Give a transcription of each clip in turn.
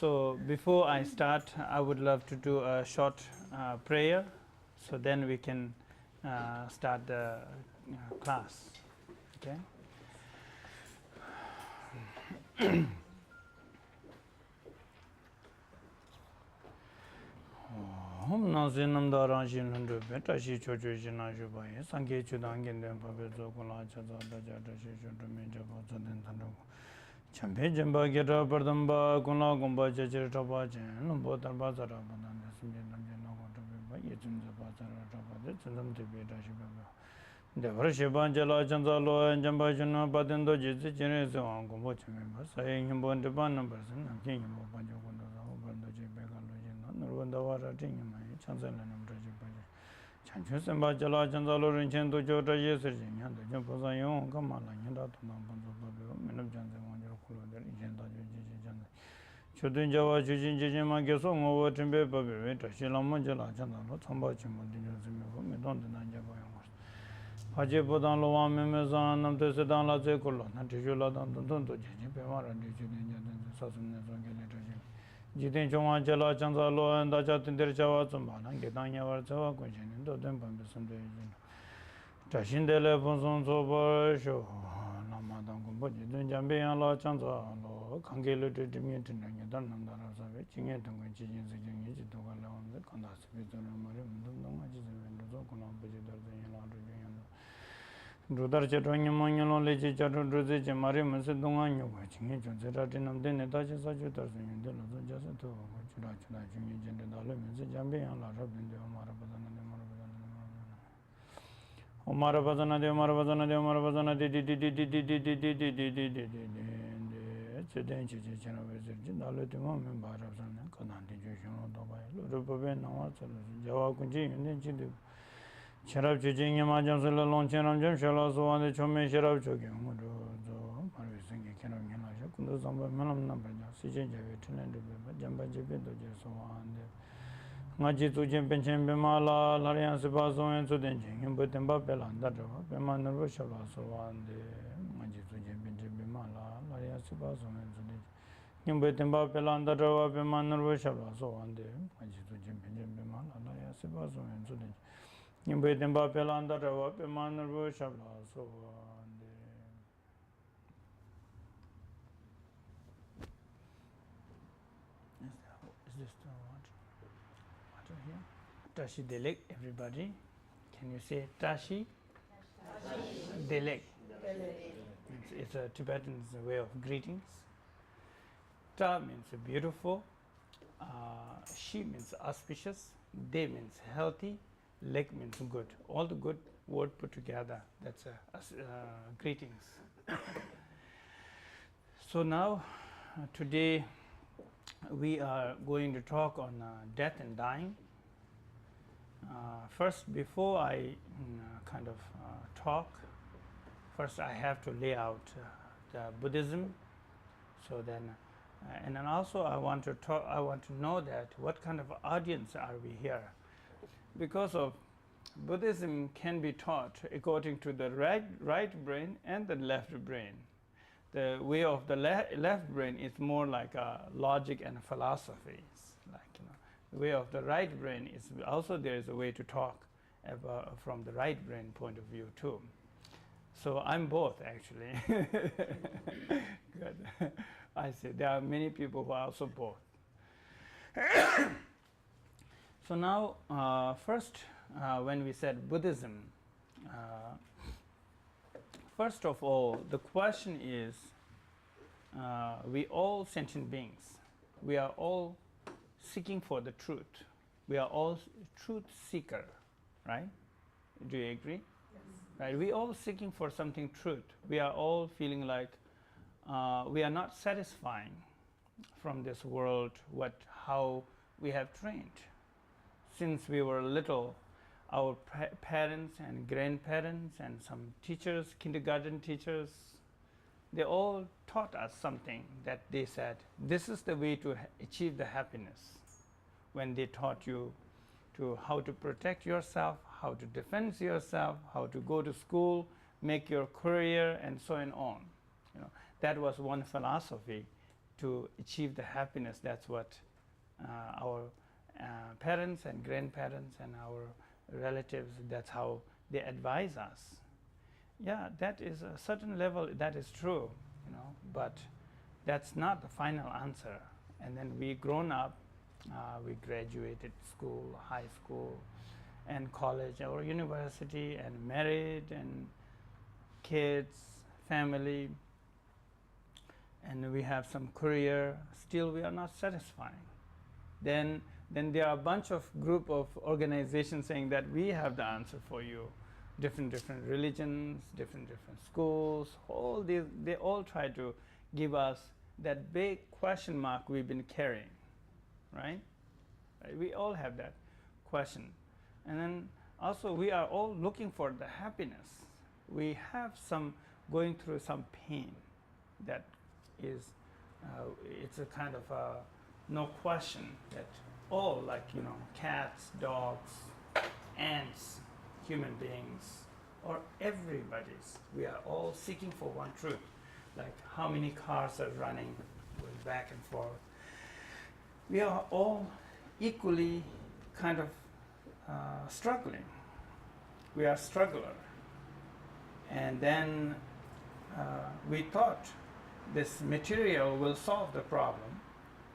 So before I start, I would love to do a short prayer, so then we can start the class. Okay. Hom nazinam daranjin hundu betashi chocho jina jubaye sange chudangin den pabe zokula chaza daja dashi chocho menja bozaden tando champe jamba gera bardamba kuna gumba jajir taba jen numbo darba zara badan simje namje nago tabe ba yechum zaba zara taba de tsundam tebe dashi baba devar shiban jala chanza lo jamba juna badendo jizi jene se wang gumbo chame ba saye nyimbo ndeban number sin namke nyimbo banjo kondo zaho bando jebe galo jina nurwanda wara tingi chanzala namra jibaje chanchu semba jala chanzalo rinchen do jota yeser jin yanda jin posa yon kamala nyanda tona banzo babe menab janze wanjaro kulo der jen da jeje janda chodun jawa chujin jeje ma geso ngowo timbe babe we ta shilamo jala chanzalo tsamba chimbo dinjo zime ko medon dina jaba yon paje podan lo wa meme zan nam te sedan la ze kulo na tijo la dan don do jeje pe mara dijo den janda sasum ne zongele taje Jiten chungwa jala chanza lo dacha tindir chawa tsumba na gedang nyawar chawa kunchini do den pambi sundu yujino tashin dele punsun sopa sho nama dang kumbo jitun jambi yang la chanza lo kange lo tu dimye tinda nyedan namdara sabi chingye tungkun chijin sikyin yi jituka le wamze kanda sipi zonu mari mdum dunga jizime nduzo kuna puji darza yin la rujun yando Rudar chato nyama nyalo lechi chato druzi che mari masi dunga nyuwa chingi chunzi rati namde netachi sachu tarsu yunde lozo jasa tuwa chura chura chungi jende dalo misi jambi yang la rabdinde omara bazana de omara bazana de omara bazana de omara bazana de di di di di di di di di di di di di di di cheden chichi chena vezir chi dalo tima mi bhara bazana kananti jushono dobayi lurupa be nawa chalo jawa kunchi yunde chidi Sharab Chijin Yamajam Silla Lonchanam Jam Shala Suwande Chome Sharab Choki Mudu Marvi Singi Kenam Yanasha Kundu Samba Manam Nampaja Sijin Javi Tinendu Beba Jamba Jibi Doje Suwande Ngaji Tujin Penchen Bimala Larian Sipa Suwen Sudenjin Yimbu Temba Pelan Dadrova Bema Nurva Shala Suwande Ngaji Tujin Penchen Bimala Larian Sipa Suwen Sudenjin Yimbu Temba Pelan Dadrova Bema Nurva Shala Suwande Ngaji Tujin Penchen Bimala Larian Sipa Suwen Sudenjin Nimbe temba pelanda rawa pe manarvo shabla so Is this the water here? Tashi Delek, everybody. Can you say Tashi? Tashi. Delek. It's a Tibetan way of greetings. Ta means beautiful. Shi means auspicious. De means healthy. Lek means good. All the good word put together. That's greetings. So now, today, we are going to talk on death and dying. First, before I talk, first I have to lay out the Buddhism. So then, and then also I want to talk. I want to know that what kind of audience are we here? Because of Buddhism can be taught according to the right brain and the left brain. The way of the left brain is more like logic and philosophy. The way of the right brain is also there is a way to talk from the right brain point of view too. So I'm both actually. Good. I see there are many people who are also both. So now, first, when we said Buddhism, first of all, the question is, we all sentient beings, we are all seeking for the truth. We are all truth seeker, right? Do you agree? Yes. Right. We all seeking for something truth. We are all feeling like we are not satisfying from this world how we have trained. Since we were little, our parents and grandparents and some teachers, kindergarten teachers, they all taught us something that they said, this is the way to achieve the happiness. When they taught you how to protect yourself, how to defend yourself, how to go to school, make your career, and so on. That was one philosophy to achieve the happiness. That's what our parents and grandparents and our relatives, that's how they advise us. Yeah, that is a certain level, that is true, but that's not the final answer. And then we grown up, we graduated school, high school, and college or university, and married, and kids, family, and we have some career. Still, we are not satisfying. Then there are a bunch of group of organizations saying that we have the answer for you. Different religions, different schools, all these, they all try to give us that big question mark we've been carrying, right? We all have that question. And then also we are all looking for the happiness. We have some, going through some pain that is, it's a kind of a no question that all, like, cats, dogs, ants, human beings, or everybody's, we are all seeking for one truth. Like how many cars are running, going back and forth. We are all equally kind of struggling. We are struggler. And then we thought this material will solve the problem.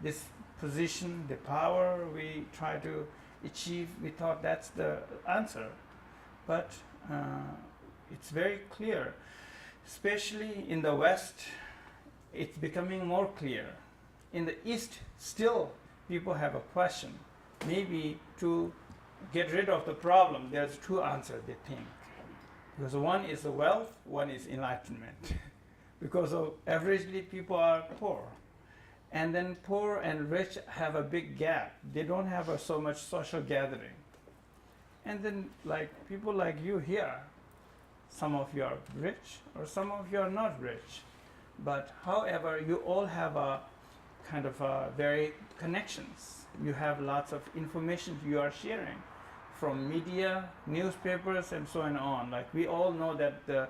This position, the power we try to achieve, we thought that's the answer. But it's very clear, especially in the West, it's becoming more clear. In the East, still people have a question. Maybe to get rid of the problem, there's two answers, they think. Because one is the wealth, one is enlightenment. Because averagely people are poor. And then poor and rich have a big gap. They don't have so much social gathering. And then like people like you here, some of you are rich or some of you are not rich. But however, you all have a kind of very connections. You have lots of information you are sharing from media, newspapers, and so on. Like we all know that the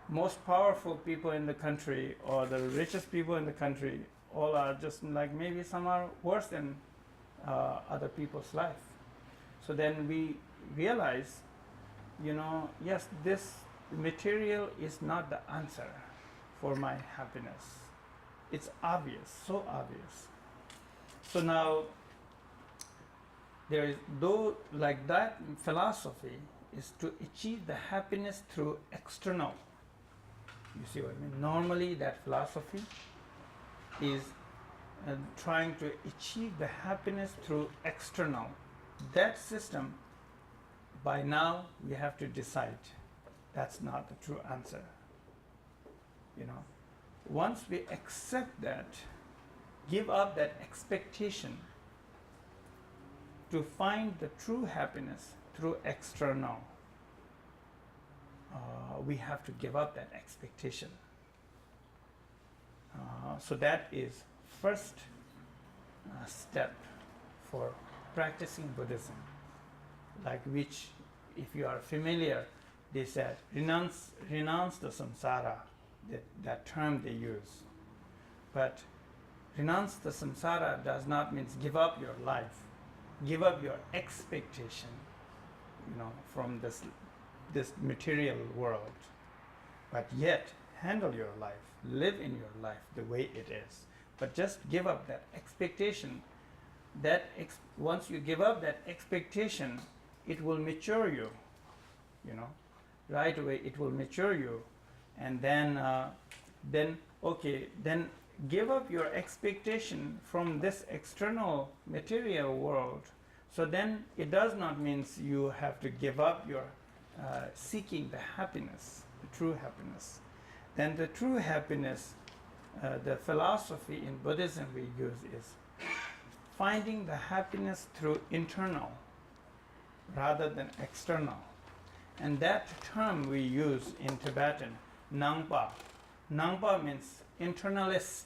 most powerful people in the country or the richest people in the country all are just like, maybe some are worse than other people's life. So then we realize, yes, this material is not the answer for my happiness. It's obvious, so obvious. So now there is, though, like that philosophy is to achieve the happiness through external. You see what I mean? Normally that philosophy is trying to achieve the happiness through external. That system, by now we have to decide that's not the true answer. Once we accept that, give up that expectation to find the true happiness through external, we have to give up that expectation. So that is first step for practicing Buddhism, like which, if you are familiar, they said renounce the samsara, that term they use. But renounce the samsara does not mean give up your life, give up your expectation, from this material world, but yet handle your life, live in your life the way it is. But just give up that expectation. Once you give up that expectation, it will mature you. Right away it will mature you, and then give up your expectation from this external material world. So then it does not mean you have to give up your seeking the happiness, the true happiness. Then the true happiness, the philosophy in Buddhism we use is finding the happiness through internal rather than external. And that term we use in Tibetan, Nangpa. Nangpa means internalist.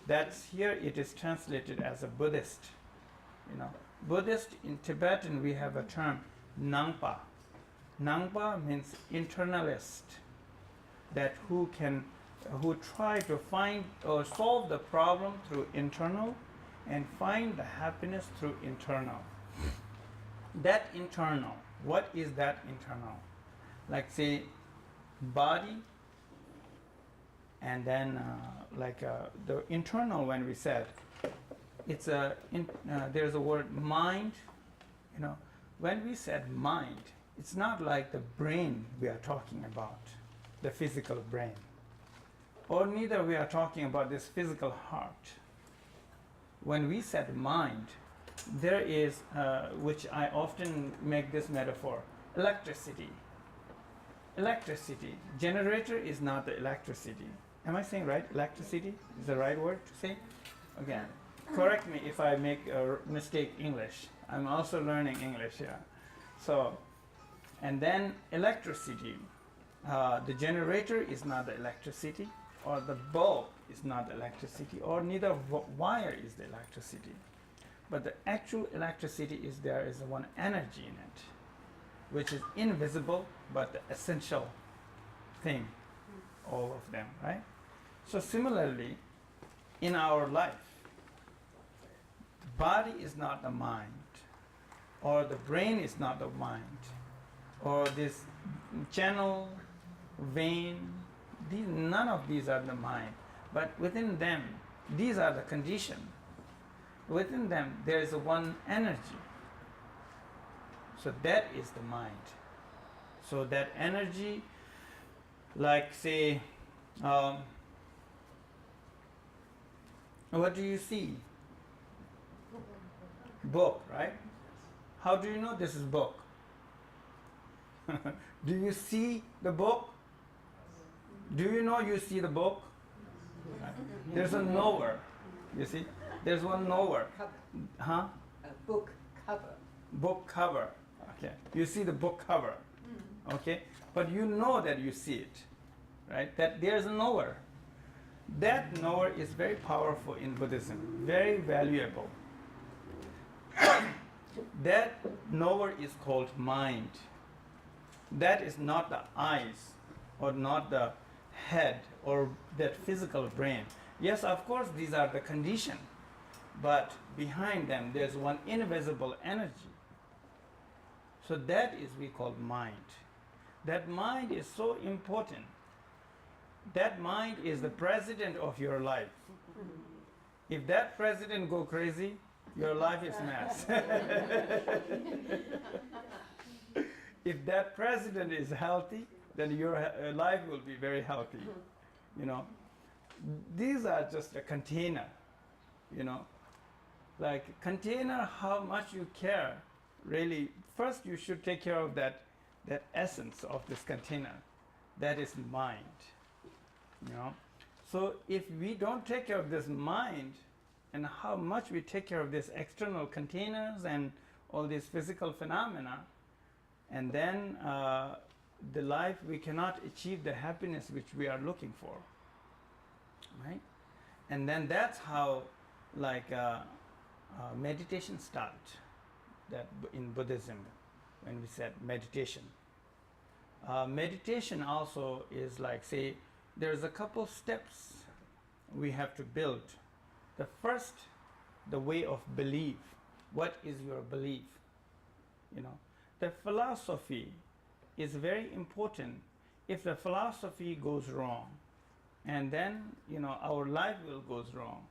That's here it is translated as a Buddhist. Buddhist in Tibetan we have a term Nangpa. Nangpa means internalist, that who can who try to find or solve the problem through internal and find the happiness through internal. That internal, what is that internal? Like say body, and then the internal, when we said it's there's a word mind. When we said mind, it's not like the brain we are talking about, the physical brain, or neither we are talking about this physical heart. When we said mind, there is, which I often make this metaphor, electricity. Electricity. Generator is not the electricity. Am I saying right? Electricity is the right word to say? Again, correct me if I make a mistake English. I'm also learning English, yeah. So, and then electricity. The generator is not the electricity, or the bulb is not electricity, or neither wire is the electricity. But the actual electricity is there is one energy in it, which is invisible but the essential thing, all of them, right? So similarly, in our life, the body is not the mind, or the brain is not the mind, or this channel, vein, none of these are the mind. But within them, these are the conditions. Within them, there is one energy. So that is the mind. So that energy, like say, what do you see? Book, right? How do you know this is book? Do you see the book? Do you know you see the book? There's a knower, you see? There's one knower. Huh? A book cover. Book cover. Okay. You see the book cover. Okay? But you know that you see it. Right? That there's a knower. That knower is very powerful in Buddhism. Very valuable. That knower is called mind. That is not the eyes, or not the head, or that physical brain. Yes, of course, these are the conditions. But behind them, there's one invisible energy. So that is we call mind. That mind is so important. That mind is the president of your life. If that president go crazy, your life is mess. If that president is healthy, then your life will be very healthy. These are just a container. Like container, how much you care, really, first you should take care of that essence of this container. That is mind. So if we don't take care of this mind, and how much we take care of these external containers and all these physical phenomena, and then the life, we cannot achieve the happiness which we are looking for, right? And then that's how meditation start, that in Buddhism, when we said meditation. Meditation also is like, say, there's a couple steps we have to build. The first, the way of belief. What is your belief? The philosophy is very important. If the philosophy goes wrong, and then, our life will goes wrong.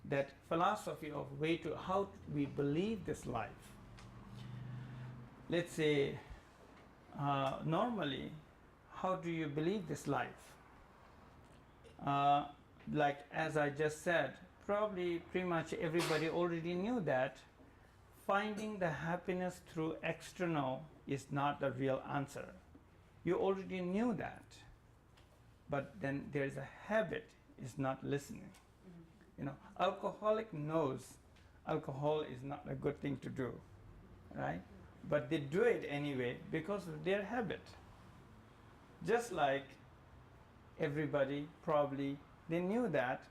That philosophy of way to how we believe this life. Let's say, normally, how do you believe this life? Like as I just said, probably pretty much everybody already knew that finding the happiness through external is not the real answer. You already knew that. But then there's a habit, is not listening. Alcoholic knows alcohol is not a good thing to do, right? But they do it anyway because of their habit. Just like everybody probably, they knew that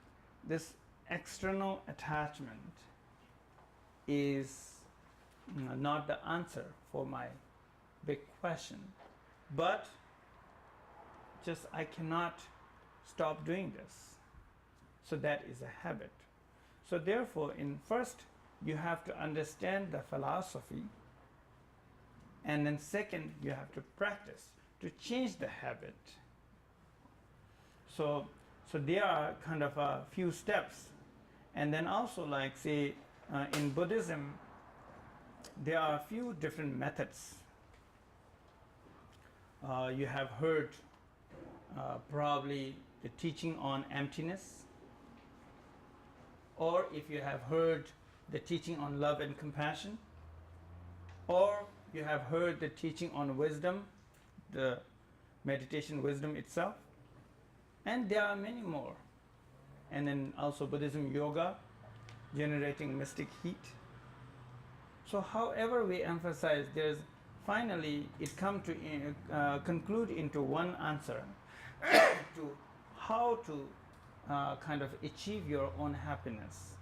this external attachment is not the answer for my big question. But just I cannot stop doing this. So that is a habit. So therefore, first you have to understand the philosophy, and then second you have to practice to change the habit. So there are kind of a few steps. And then also, like say in Buddhism, there are a few different methods. You have heard probably the teaching on emptiness, or if you have heard the teaching on love and compassion, or you have heard the teaching on wisdom, the meditation wisdom itself, and there are many more. And then also Buddhism yoga, generating mystic heat. So however we emphasize, there's finally it come to conclude into one answer to how to kind of achieve your own happiness.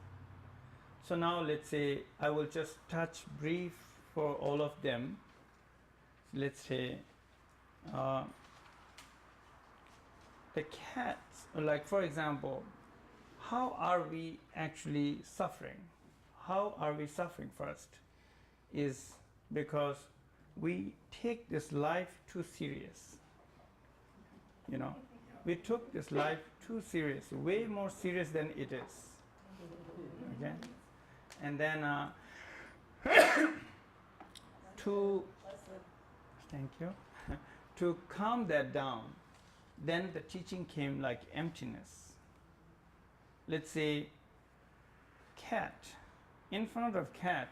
So now let's say I will just touch brief for all of them. Let's say the cats, like for example, how are we actually suffering? How are we suffering first? Is because we take this life too serious. You know, we took this life too serious, way more serious than it is. Okay? And then thank you, to calm that down, then the teaching came like emptiness. Let's say cat, in front of cat,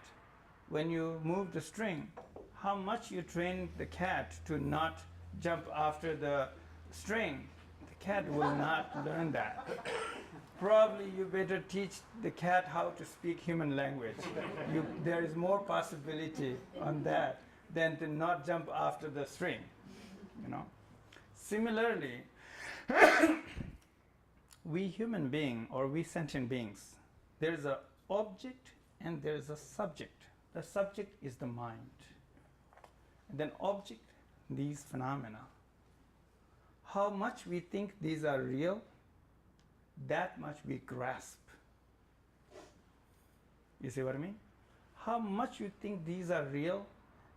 when you move the string, how much you train the cat to not jump after the string, the cat will not learn that. Probably you better teach the cat how to speak human language. There is more possibility on that than to not jump after the string, you know. Similarly, we human being or we sentient beings, there is an object and there is a subject. The subject is the mind. And then object, these phenomena. How much we think these are real, that much we grasp. You see what I mean? How much you think these are real,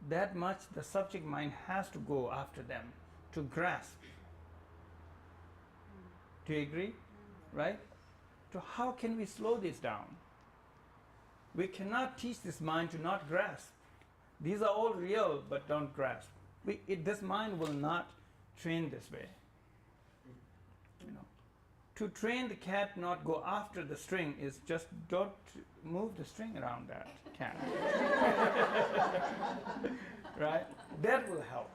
that much the subject mind has to go after them to grasp. Do you agree? Right? So how can we slow this down? We cannot teach this mind to not grasp. These are all real, but don't grasp. This mind will not train this way. You know, to train the cat not go after the string is just don't move the string around that cat. Right? That will help.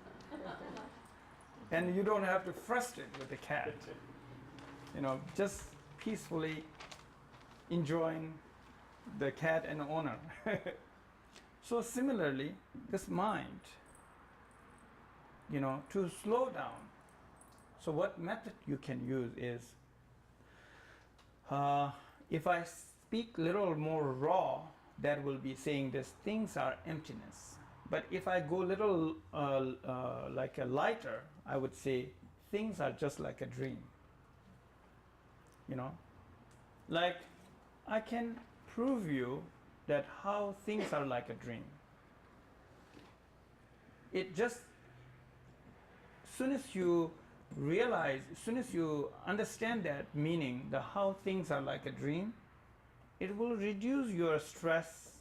And you don't have to frustrate with the cat. You know, just peacefully enjoying the cat and the owner. So similarly, this mind, you know, to slow down. So what method you can use is, if I speak a little more raw, that will be saying this, things are emptiness. But if I go a little like a lighter, I would say things are just like a dream. You know, like I can prove you that how things are like a dream. It just, as soon as you realize, as soon as you understand that meaning, the how things are like a dream, it will reduce your stress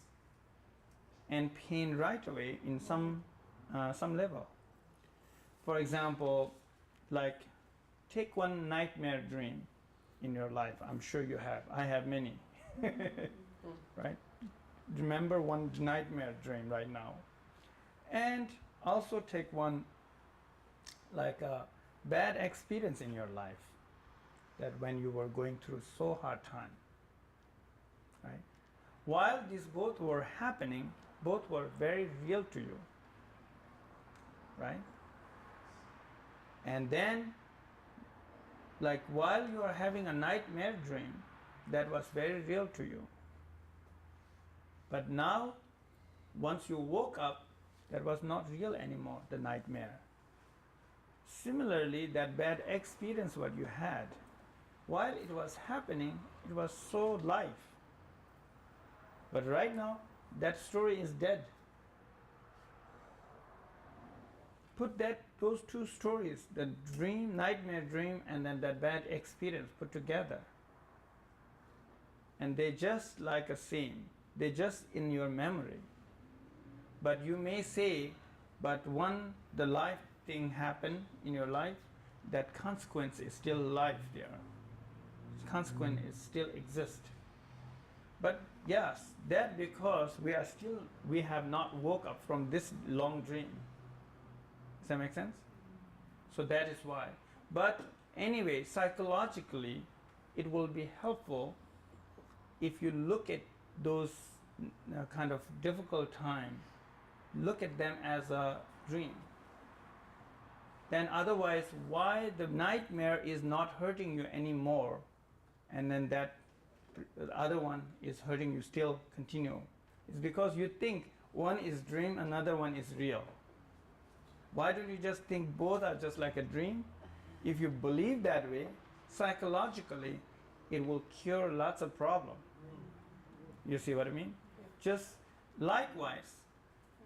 and pain right away in some level. For example, like take one nightmare dream in your life. I'm sure you have. I have many. Right? Remember one nightmare dream right now. And also take one like a bad experience in your life, that when you were going through so hard time. Right? While these both were happening, both were very real to you. Right? And then, like while you are having a nightmare dream, that was very real to you. But now, once you woke up, that was not real anymore, the nightmare. Similarly, that bad experience what you had, while it was happening, it was so live. But right now, that story is dead. Put those two stories, the dream, nightmare dream, and then that bad experience put together. And they just like a same. They're just in your memory. But you may say, but when the life thing happened in your life, that consequence is still alive there. Consequence is still exist. But yes, that because we have not woke up from this long dream. Does that make sense? So that is why. But anyway, psychologically, it will be helpful if you look at those kind of difficult time, look at them as a dream. Then otherwise, why the nightmare is not hurting you anymore, and then that the other one is hurting you still continue. It's because you think one is dream, another one is real. Why don't you just think both are just like a dream? If you believe that way, psychologically, it will cure lots of problems. You see what I mean? Just likewise,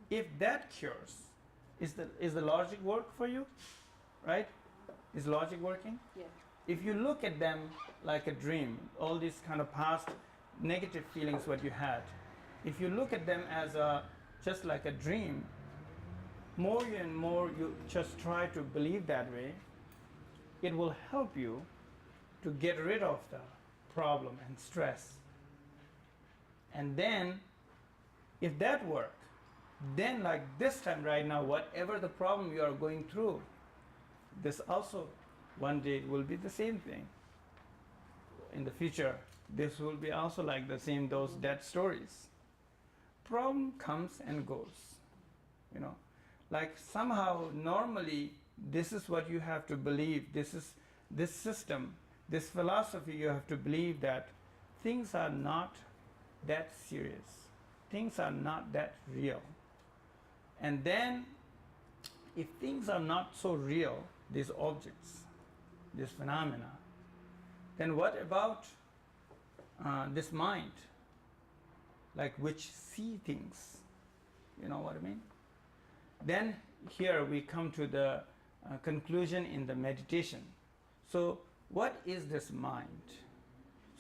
if that cures, is the logic work for you? Right? Is logic working? Yeah. If you look at them like a dream, all these kind of past negative feelings what you had, if you look at them as just like a dream, more and more you just try to believe that way, it will help you to get rid of the problem and stress. And then, if that worked, then like this time right now, whatever the problem you are going through, this also one day will be the same thing. In the future, this will be also like the same, those dead stories. Problem comes and goes, you know. Like somehow, normally, this is what you have to believe. This is this system, this philosophy. You have to believe that things are not that serious. Things are not that real. And then, if things are not so real, these objects, this phenomena, then what about this mind, like which see things? You know what I mean? Then here we come to the conclusion in the meditation. So what is this mind?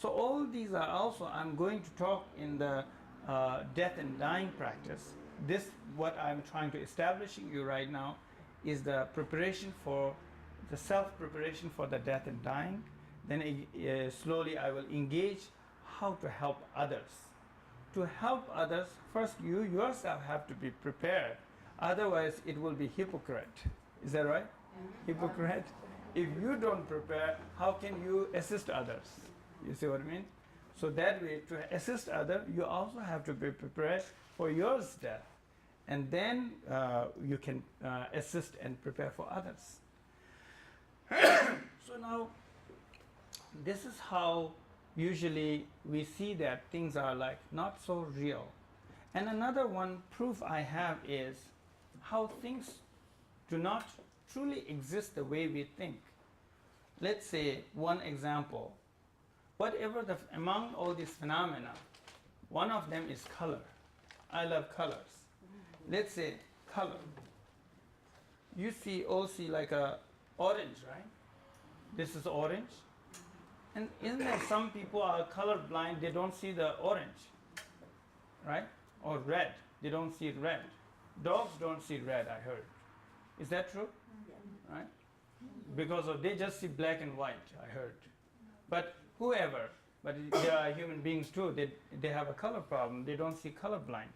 So all these are also, I'm going to talk in the death and dying practice. This, what I'm trying to establish in you right now, is the preparation for the self-preparation for the death and dying. Then slowly I will engage how to help others. To help others, first you yourself have to be prepared. Otherwise, it will be hypocrite. Is that right? Hypocrite. If you don't prepare, how can you assist others? You see what I mean? So that way, to assist others, you also have to be prepared for your death. And then you can assist and prepare for others. So now, this is how usually we see that things are like not so real. And another one proof I have is how things do not truly exist the way we think. Let's say one example. Whatever among all these phenomena, one of them is color. I love colors. Let's say color. You all see like a orange, right? This is orange. And isn't there some people are color blind, they don't see the orange, right? Or red, they don't see red. Dogs don't see red, I heard. Is that true? Right? Because they just see black and white, I heard. But whoever, but there are human beings too, they have a color problem, they don't see color blind.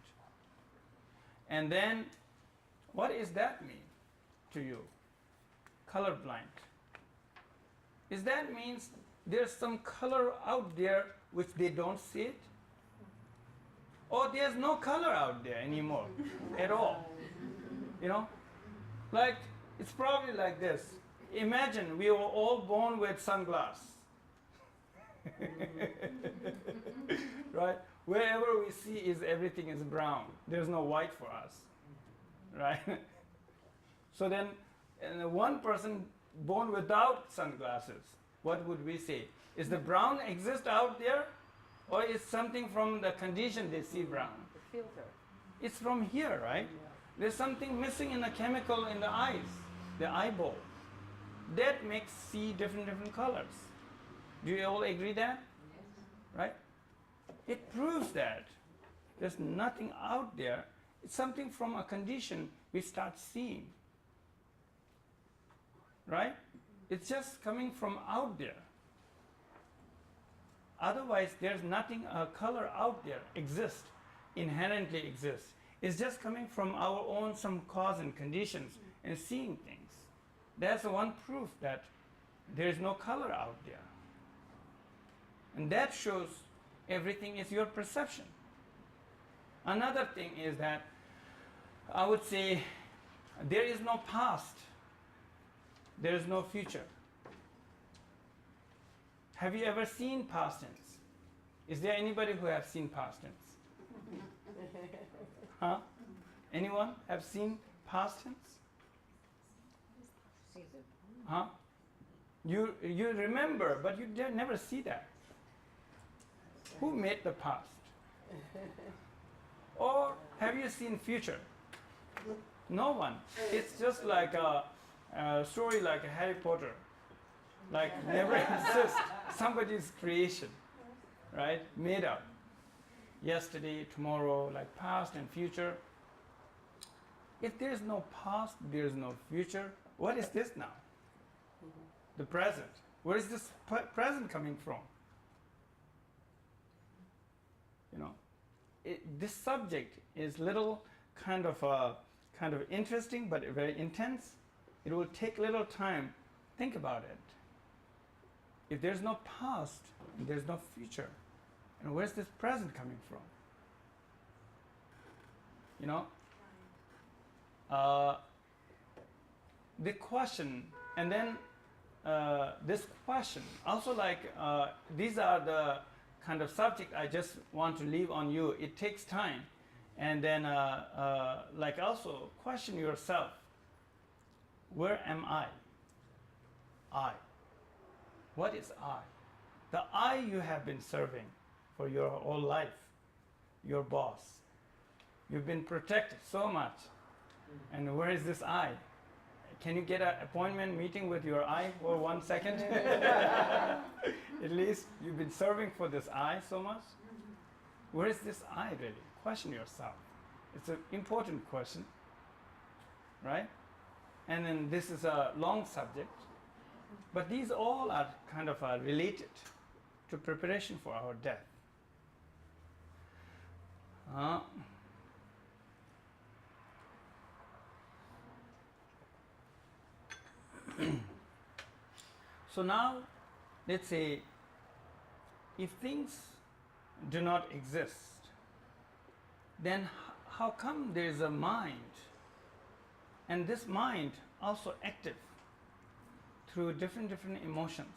And then, what does that mean to you? Color blind. Is that means there's some color out there which they don't see it? Or there's no color out there anymore at all? You know? Like, it's probably like this. Imagine we were all born with sunglasses. Right? Wherever we see everything is brown. There's no white for us. Right? So then, one person born without sunglasses, what would we say? Is the brown exist out there, or is something from the condition they see brown? The filter. It's from here, right? Yeah. There's something missing in the chemical in the eyes, the eyeball. That makes see different colors. Do you all agree that? Yes. Right? It proves that there's nothing out there. It's something from a condition we start seeing. Right? It's just coming from out there. Otherwise, there's nothing, a color out there exists, inherently exists. It's just coming from our own some cause and conditions and seeing things. That's the one proof that there is no color out there. And that shows everything is your perception. Another thing is that I would say there is no past, there is no future. Have you ever seen past tense? Is there anybody who have seen past tense? Huh? Anyone have seen past tense? Huh? You remember, but you never see that. Who made the past? Or have you seen future? No one. It's just like a story like Harry Potter. Like never exists. Somebody's creation, right? Made up. Yesterday, tomorrow, like past and future. If there is no past, there is no future. What is this now? The present. Where is this present coming from? You know, this subject is little kind of interesting, but very intense. It will take little time. Think about it. If there's no past, there's no future. And where's this present coming from? You know? The question, and then this question, also like these are the kind of subject I just want to leave on you. It takes time. And then like also question yourself, where am I? I. What is I? The I you have been serving for your whole life, your boss. You've been protected so much. And where is this I? Can you get an appointment meeting with your I for 1 second? At least you've been serving for this I so much. Where is this I really? Question yourself. It's an important question, right? And then this is a long subject. But these all are kind of related to preparation for our death. So now, let's say, if things do not exist, then how come there is a mind? And this mind also active through different emotions.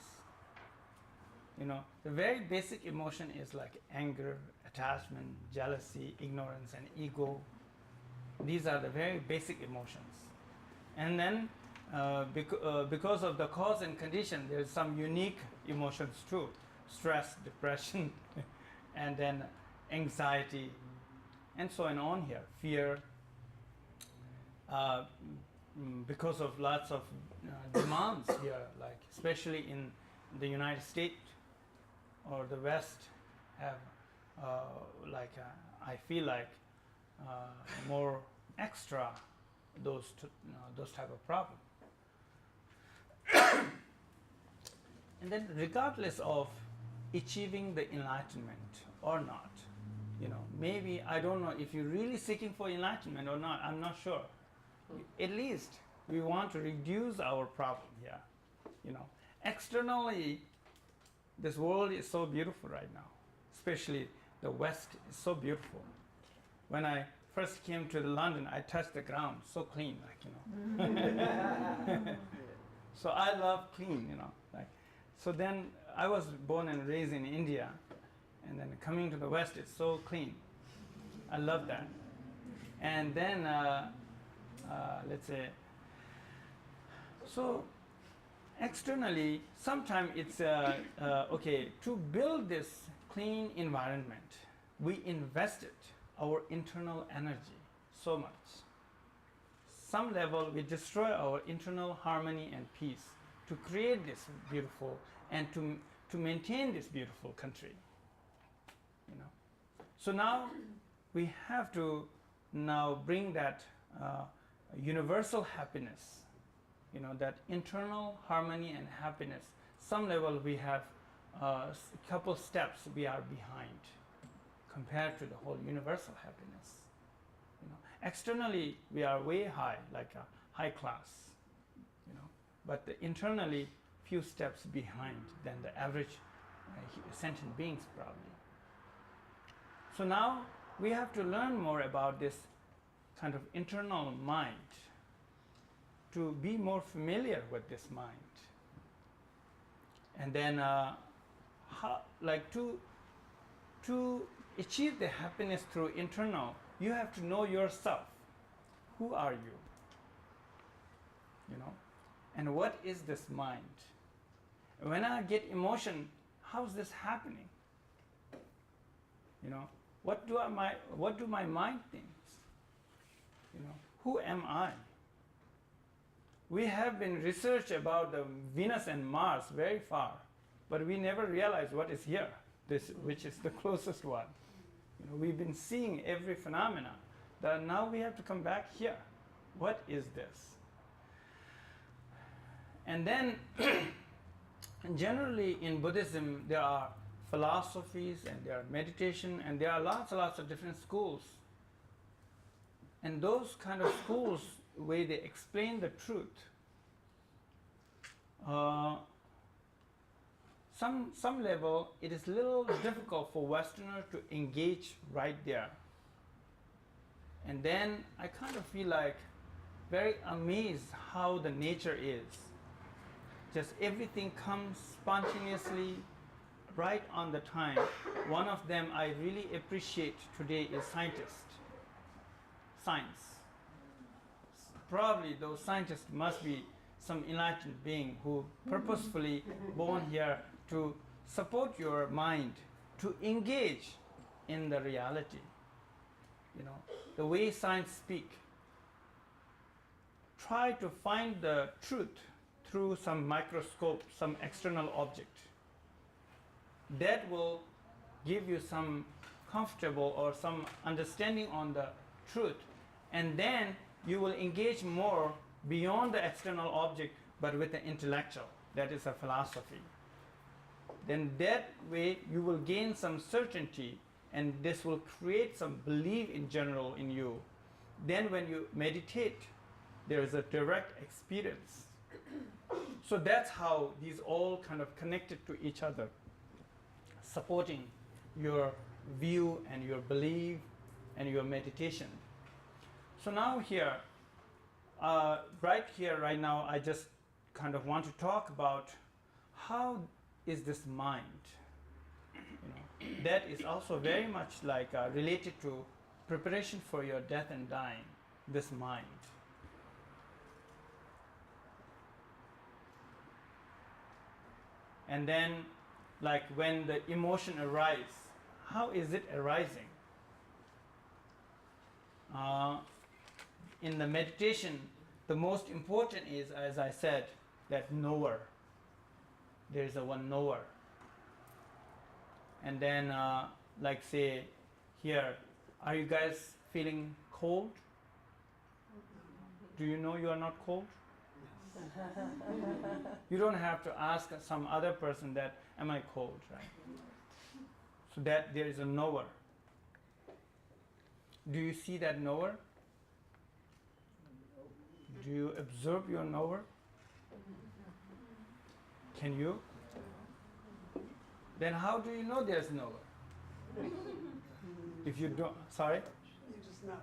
You know, the very basic emotion is like anger, attachment, jealousy, ignorance, and ego. These are the very basic emotions. And then because of the cause and condition, there's some unique emotions too. Stress, depression, and then anxiety, and so on here. Fear, because of lots of demands here, like especially in the United States or the West, have I feel like more extra those type of problems. And then regardless of achieving the enlightenment or not, you know, maybe I don't know if you're really seeking for enlightenment or not, I'm not sure. At least we want to reduce our problem here. You know, externally, this world is so beautiful right now, especially the West is so beautiful. When I first came to London, I touched the ground, so clean, like, you know. So I love clean, you know. Like, so then I was born and raised in India, and then coming to the West, it's so clean. I love that. And then, let's say, so externally, sometimes it's okay to build this clean environment. We invested our internal energy so much. Some level we destroy our internal harmony and peace to create this beautiful and to maintain this beautiful country. You know, so now we have to now bring that universal happiness. You know, that internal harmony and happiness. Some level we have a couple steps we are behind compared to the whole universal happiness. You know, externally we are way high, like a high class. You know, but internally few steps behind than the average sentient beings probably. So now we have to learn more about this kind of internal mind, to be more familiar with this mind, and then like to achieve the happiness through internal, you have to know yourself. Who are you? You know, and what is this mind? When I get emotion, how's this happening? You know, what do my mind thinks? You know, who am I? We have been research about the Venus and Mars very far, but we never realize what is here, this which is the closest one. You know, we've been seeing every phenomena, that now we have to come back here. What is this? And then generally in Buddhism there are philosophies and there are meditation and there are lots of different schools. And those kind of schools, way they explain the truth, some level it is a little difficult for Westerner to engage right there. And then I kind of feel like very amazed how the nature is. Just everything comes spontaneously, right on the time. One of them I really appreciate today is science. Probably those scientists must be some enlightened being who purposefully born here to support your mind, to engage in the reality. You know, the way science speak. Try to find the truth through some microscope, some external object. That will give you some comfortable or some understanding on the truth, and then you will engage more beyond the external object but with the intellectual, that is a philosophy. Then that way you will gain some certainty, and this will create some belief in general in you. Then when you meditate, there is a direct experience. So that's how these all kind of connected to each other, supporting your view and your belief and your meditation. So now here, right now, I just kind of want to talk about how is this mind. You know, that is also very much like related to preparation for your death and dying, this mind. And then, like when the emotion arises, how is it arising? In the meditation, the most important is, as I said, that knower. There is a one knower. And then, like say, here, are you guys feeling cold? Do you know you are not cold? You don't have to ask some other person that, am I cold, right? So that there is a knower. Do you see that knower? Do you observe your knower? Can you? Then how do you know there's knower? If you don't, sorry? You just know.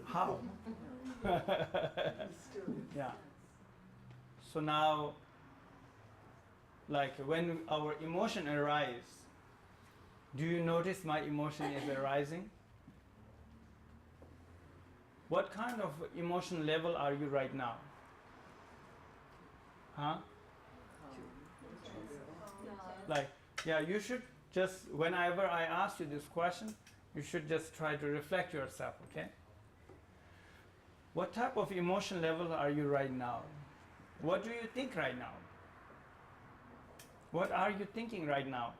How? Yeah. So now, like when our emotion arises, do you notice my emotion is arising? What kind of emotion level are you right now? Huh? Like, yeah, you should just, whenever I ask you this question, you should just try to reflect yourself, okay? What type of emotion level are you right now? What do you think right now? What are you thinking right now?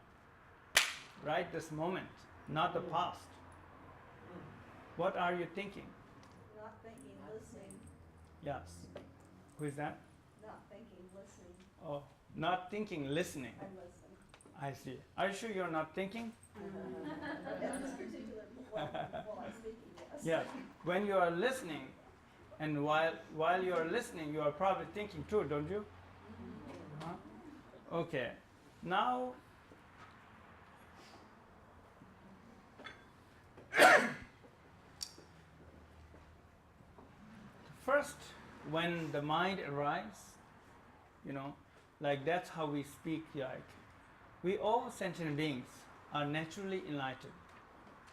Right this moment, not the past. What are you thinking? Not thinking, listening. Yes. Who is that? Not thinking, listening. Oh, not thinking, listening. I listen. I see. Are you sure you're not thinking? At this particular, while I'm speaking, yes. Yes. When you are listening, and while you are listening, you are probably thinking too, don't you? Huh? Okay. Now, first, when the mind arises, like that's how we speak, like, we all sentient beings are naturally enlightened.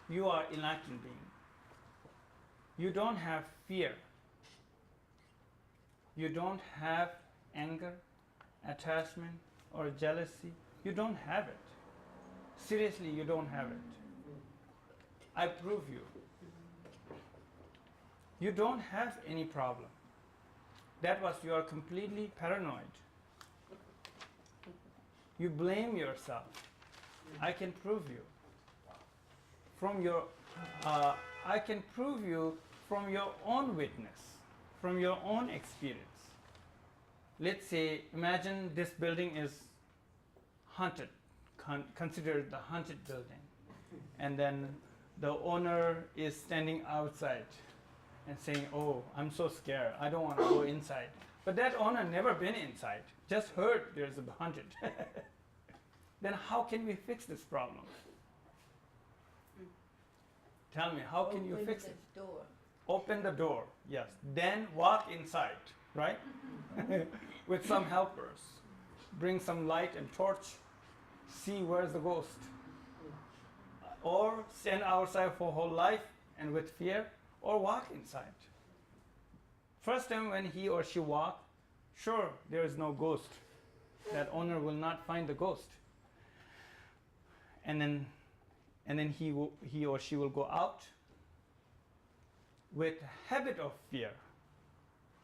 You are enlightened being. You don't have fear. You don't have anger, attachment, or jealousy. You don't have it. Seriously, you don't have it. I prove you. You don't have any problem. That was you are completely paranoid. You blame yourself. I can prove you. I can prove you from your own witness, from your own experience. Let's say, imagine this building is haunted, considered the haunted building, and then the owner is standing outside and saying, "Oh, I'm so scared, I don't want to go inside." But that owner never been inside, just heard there's a haunted. Then how can we fix this problem? Tell me, how can you fix it? Door. Open the door, yes. Then walk inside, right? With some helpers. Bring some light and torch. See where's the ghost. Or stand outside for whole life and with fear, or walk inside. First time when he or she walk, sure, there is no ghost. That owner will not find the ghost. And then he or she will go out with habit of fear.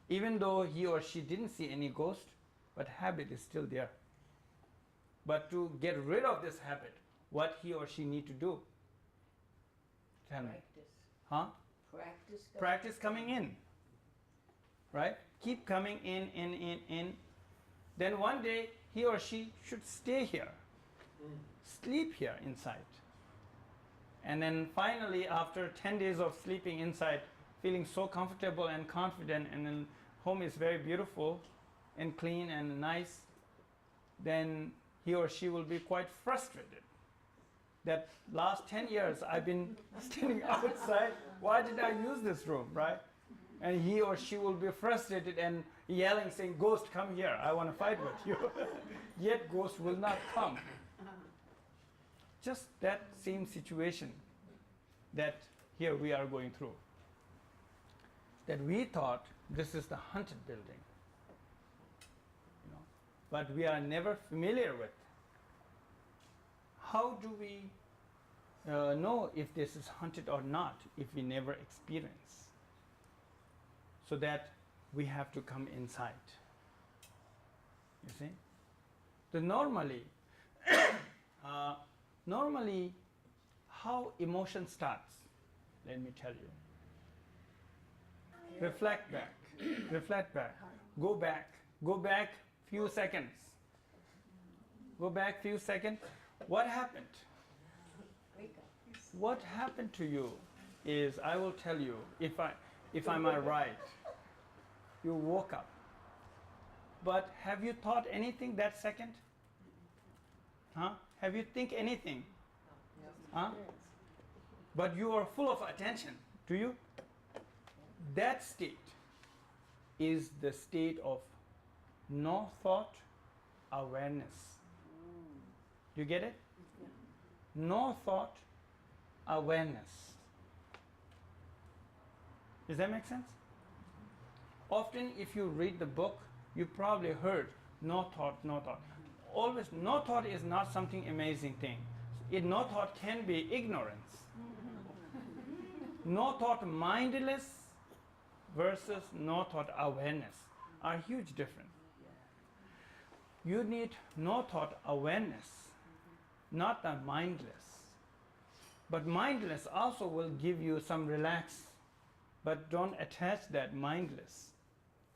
Even though he or she didn't see any ghost, but habit is still there. But to get rid of this habit, what he or she need to do? Tell me. Huh? Practice coming in. Right? Keep coming in. Then one day, he or she should stay here. Sleep here inside. And then finally, after 10 days of sleeping inside, feeling so comfortable and confident, and then home is very beautiful and clean and nice, then he or she will be quite frustrated. That last 10 years I've been standing outside, why did I use this room, right? And he or she will be frustrated and yelling, saying, "Ghost, come here, I want to fight with you." Yet ghost will not come. Just that same situation that here we are going through. That we thought this is the haunted building, but we are never familiar with. How do we know if this is haunted or not if we never experience? So that we have to come inside. You see? So normally, how emotion starts, let me tell you. Reflect back, go back few seconds. What happened? What happened to you is, I will tell you, if I'm right, you woke up. But have you thought anything that second? Huh? Have you think anything? Huh? But you are full of attention. Do you? That state is the state of no thought awareness. Do you get it? No thought awareness. Does that make sense? Often if you read the book, you probably heard no thought. always, no thought is not something amazing thing. No thought can be ignorance. No thought mindless versus no thought awareness are huge difference. You need no thought awareness, not the mindless. But mindless also will give you some relax, but don't attach that mindless.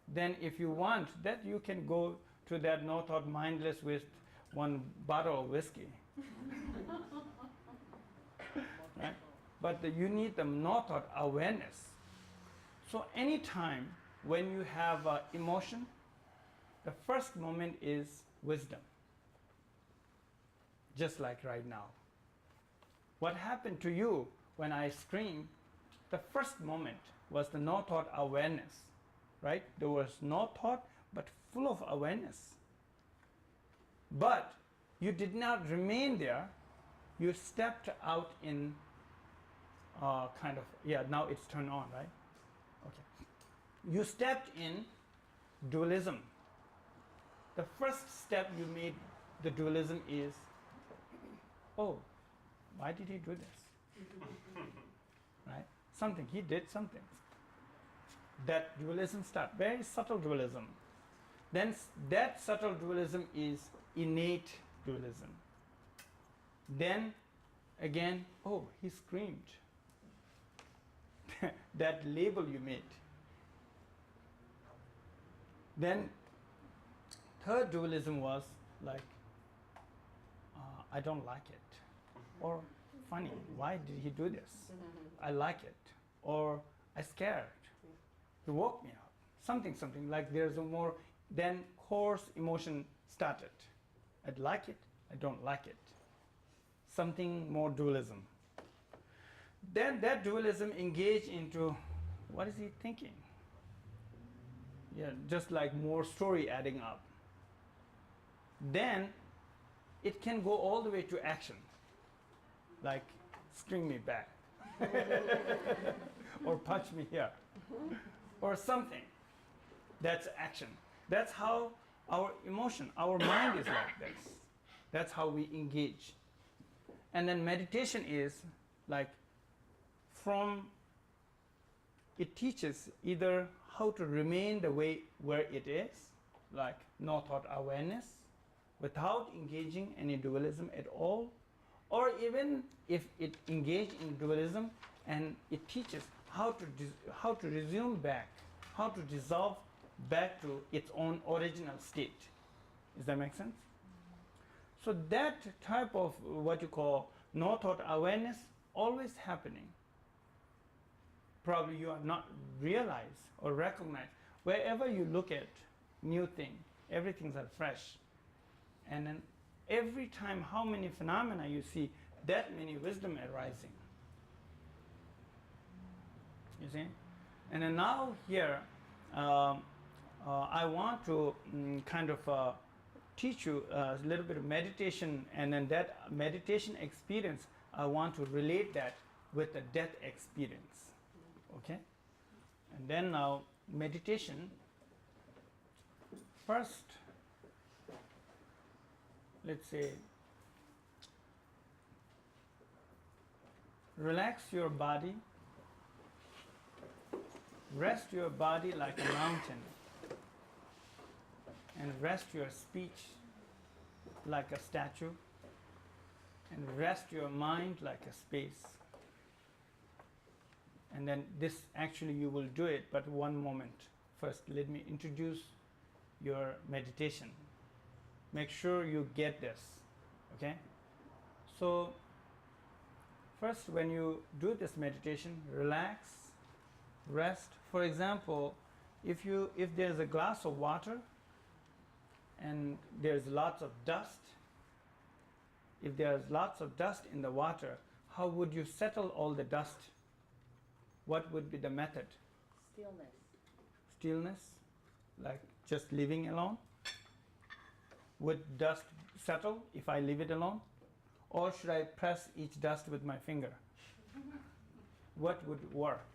Then if you want that, you can go to that no thought mindless with one bottle of whiskey. Right? But you need the no thought awareness. So anytime when you have emotion, the first moment is wisdom. Just like right now. What happened to you when I screamed, the first moment was the no thought awareness, right? There was no thought, but full of awareness. But you did not remain there. You stepped out in now it's turned on, right? Okay. You stepped in dualism. The first step you made, the dualism is, oh, why did he do this? Right? He did something. That dualism starts, very subtle dualism. Then that subtle dualism is innate dualism. Then again, oh, he screamed. That label you made. Then third dualism was like, I don't like it. Or funny, why did he do this? I like it. Or I scared. He woke me up. Something like there's a more, then coarse emotion started. I like it, I don't like it. Something more dualism. Then that dualism engaged into, what is he thinking? Yeah, just like more story adding up. Then it can go all the way to action. Like, scream me back. Or punch me here. Or something. That's action. That's how our emotion, our mind is like this. That's how we engage. And then meditation is like, it teaches either how to remain the way where it is, like no thought awareness, without engaging any dualism at all, or even if it engaged in dualism, and it teaches how to resume back, how to dissolve back to its own original state. Does that make sense? So that type of what you call no thought awareness always happening. Probably you are not realize or recognize. Wherever you look at new thing, everything's are fresh. And then every time how many phenomena you see, that many wisdom arising. You see? And then now here, I want to teach you a little bit of meditation, and then that meditation experience, I want to relate that with the death experience. Okay? And then now, meditation, first, let's say, relax your body, rest your body like a mountain, and rest your speech like a statue, and rest your mind like a space. And then this actually you will do it, but one moment. First, let me introduce your meditation. Make sure you get this, okay? So, first when you do this meditation, relax, rest. For example, if there's a glass of water and there's lots of dust, if there's lots of dust in the water, how would you settle all the dust? What would be the method? Stillness. Stillness, like just leaving alone? Would dust settle if I leave it alone? Or should I press each dust with my finger? What would work?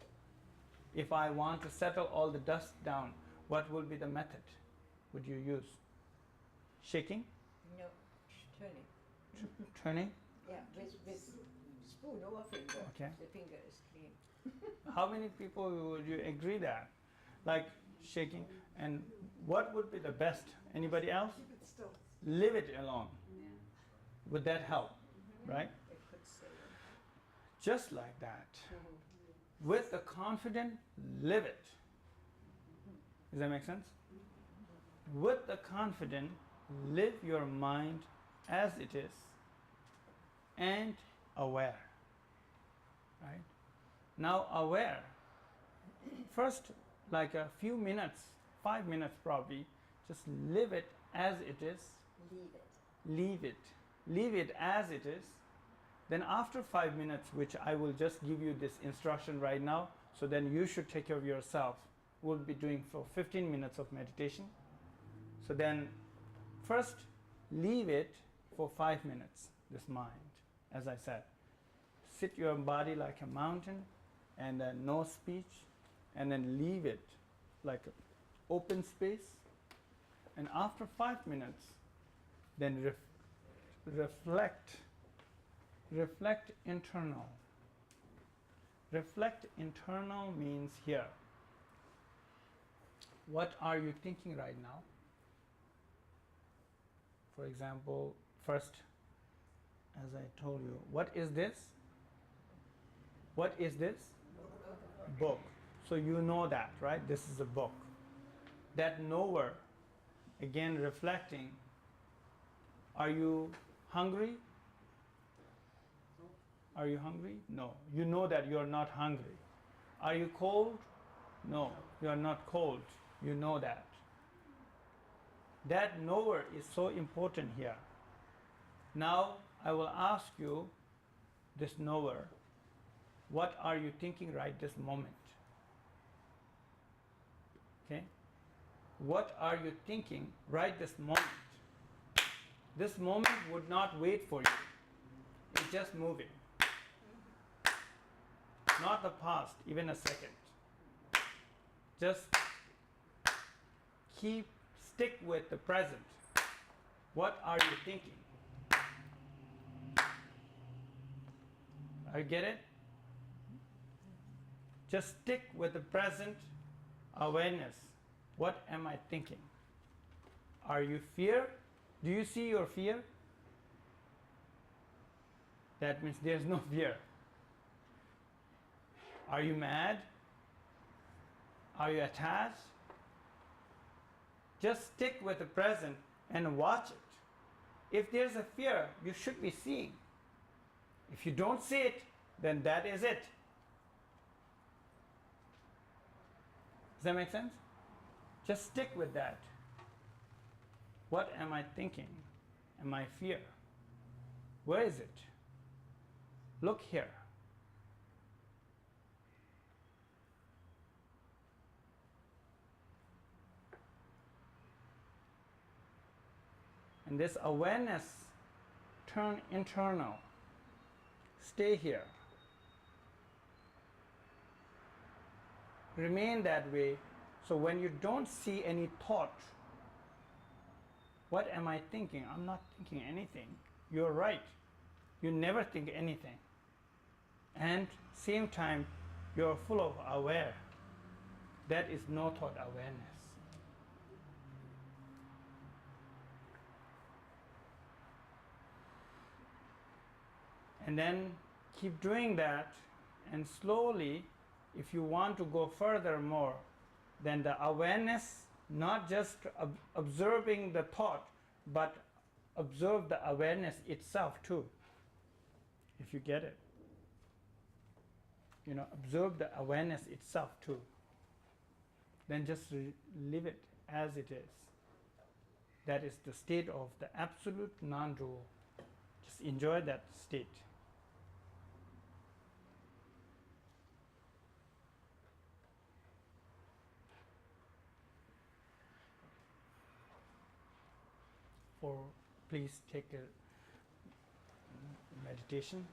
If I want to settle all the dust down, what will be the method would you use? Shaking? No, turning. Turning? Yeah, with spoon or finger. Okay. The finger is clean. How many people would you agree that? Like shaking. And what would be the best? Anybody else? Keep it still. Leave it alone. Yeah. Would that help? Right? It could say. Just like that. With the confidence, live it. Does that make sense? With the confidence, live your mind as it is and aware. Right? Now aware. First, like a few minutes, 5 minutes probably, just live it as it is. Leave it. Leave it. Leave it as it is. Then after 5 minutes, which I will just give you this instruction right now, so then you should take care of yourself. We'll be doing for 15 minutes of meditation. So then first leave it for 5 minutes, this mind, as I said. Sit your body like a mountain and then no speech, and then leave it like an open space. And after 5 minutes, then reflect internal. Reflect internal means here. What are you thinking right now? For example, first, as I told you, what is this? What is this? Book. So you know that, right? This is a book. That knower, again reflecting, are you hungry? Are you hungry? No. You know that you are not hungry. Are you cold? No, you are not cold. You know that. That knower is so important here. Now I will ask you, this knower, what are you thinking right this moment? Okay? What are you thinking right this moment? This moment would not wait for you. It's just moving. Not the past, even a second. Just stick with the present. What are you thinking? I get it? Just stick with the present awareness. What am I thinking? Are you fear? Do you see your fear? That means there's no fear. Are you mad? Are you attached? Just stick with the present and watch it. If there's a fear, you should be seeing. If you don't see it, then that is it. Does that make sense? Just stick with that. What am I thinking? Am I fear? Where is it? Look here. And this awareness turn internal. Stay here. Remain that way. So when you don't see any thought, what am I thinking? I'm not thinking anything. You're right. You never think anything. And same time, you're full of aware. That is no thought awareness. And then keep doing that, and slowly, if you want to go further more, then the awareness, not just observing the thought, but observe the awareness itself too. If you get it. Observe the awareness itself too. Then just leave it as it is. That is the state of the absolute non-dual. Just enjoy that state. Or please take a meditation.